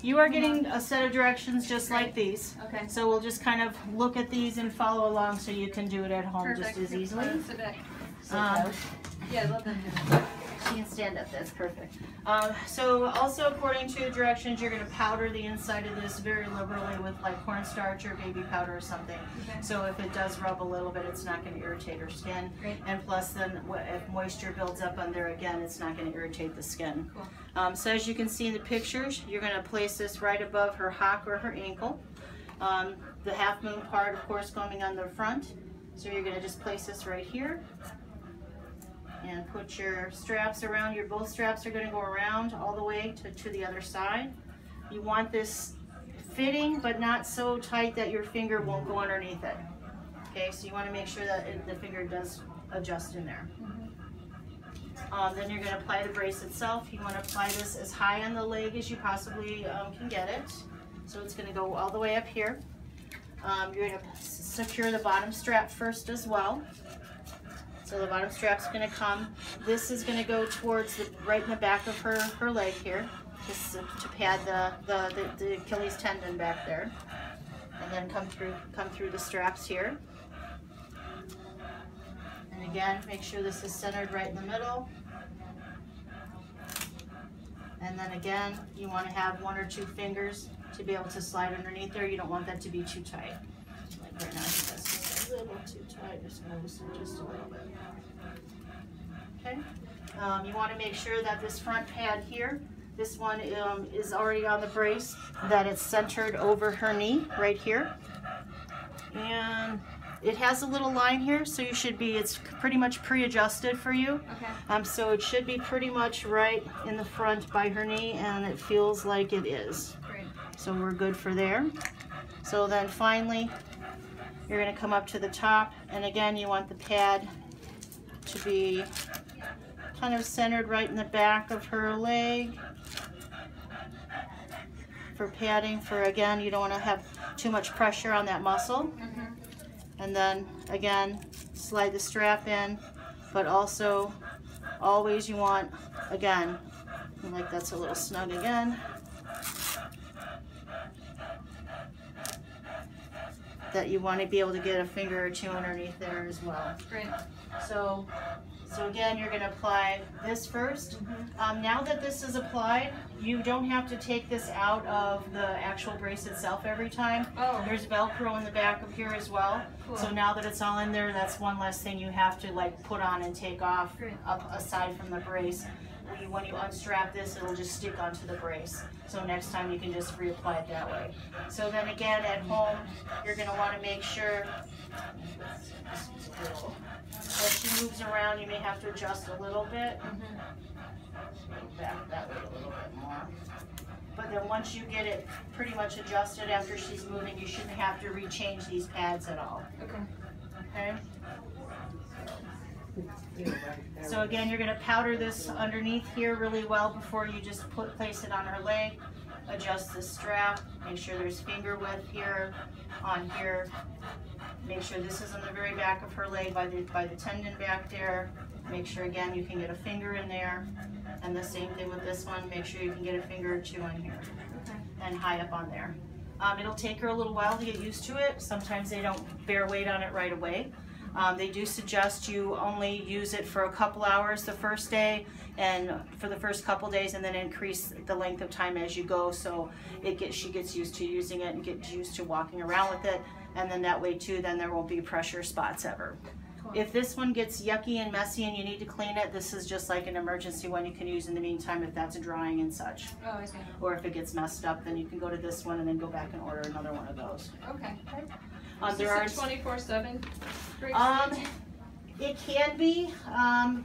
You are getting a set of directions just like these. Okay. So we'll just kind of look at these and follow along so you can do it at home Perfect. just as easily. Sit back. Yeah, let them do that. She can stand up, that's perfect. So also according to directions, you're going to powder the inside of this very liberally with like cornstarch or baby powder or something. Okay. So if it does rub a little bit, it's not going to irritate her skin. Great. And plus then if moisture builds up on there again, it's not going to irritate the skin. Cool. So as you can see in the pictures, you're going to place this right above her hock or her ankle. The half moon part, of course, going on the front. So you're going to just place this right here. And put your straps around, both straps are going to go around all the way to the other side. You want this fitting, but not so tight that your finger won't go underneath it. Okay, so you want to make sure that the finger does adjust in there. Then you're going to apply the brace itself. You want to apply this as high on the leg as you possibly can get it. So it's going to go all the way up here. You're going to secure the bottom strap first as well. So the bottom strap's going to come. This is going to go towards right in the back of her leg here, just to pad the Achilles tendon back there, and then come through the straps here. And again, make sure this is centered right in the middle. And then again, you want to have 1 or 2 fingers to be able to slide underneath there. You don't want that to be too tight. Like right now, I think that's just a little too tight. Just going to loosen just a little bit. Okay. You want to make sure that this front pad here, this one is already on the brace, that it's centered over her knee right here. And it has a little line here, so it's pretty much pre-adjusted for you. Okay. So it should be pretty much right in the front by her knee, and it feels like it is. Great. So we're good for there. So then finally, you're going to come up to the top, and again, you want the pad to be kind of centered right in the back of her leg for padding. Again, you don't want to have too much pressure on that muscle. And then again, slide the strap in, but also always you want, again, like that's a little snug again, that you want to be able to get a finger or 2 underneath there as well. Great. So again, you're going to apply this first. Now that this is applied, you don't have to take this out of the actual brace itself every time. Oh. There's Velcro in the back of here as well. Cool. So now that it's all in there, that's one less thing you have to like put on and take off aside from the brace. When you unstrap this, it'll just stick onto the brace. So next time you can just reapply it that way. So then again, at home, you're going to want to make sure as she moves around, you may have to adjust a little bit. Back that way a little bit more. But then once you get it pretty much adjusted after she's moving, you shouldn't have to rechange these pads at all. Okay? So again, you're going to powder this underneath here really well before you just place it on her leg. Adjust the strap. Make sure there's finger width here, on here. Make sure this is on the very back of her leg by the tendon back there. Make sure again you can get a finger in there. And the same thing with this one. Make sure you can get a finger or 2 in here. And high up on there. It'll take her a little while to get used to it. Sometimes they don't bear weight on it right away. They do suggest you only use it for a couple hours the first day and for the first couple days, and then increase the length of time as you go, so she gets used to using it and gets used to walking around with it, and then that way too, then there won't be pressure spots ever. Cool. If this one gets yucky and messy and you need to clean it, this is just like an emergency one you can use in the meantime if that's drying and such. Oh, I see. Or if it gets messed up, then you can go to this one and then go back and order another one of those. Okay. There are 24/7. It can be,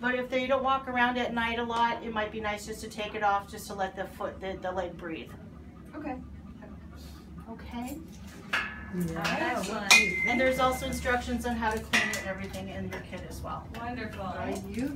but if they don't walk around at night a lot, it might be nice just to take it off, just to let the leg breathe. Okay. Okay. Yeah. Excellent. And there's also instructions on how to clean it and everything in your kit as well. Wonderful. You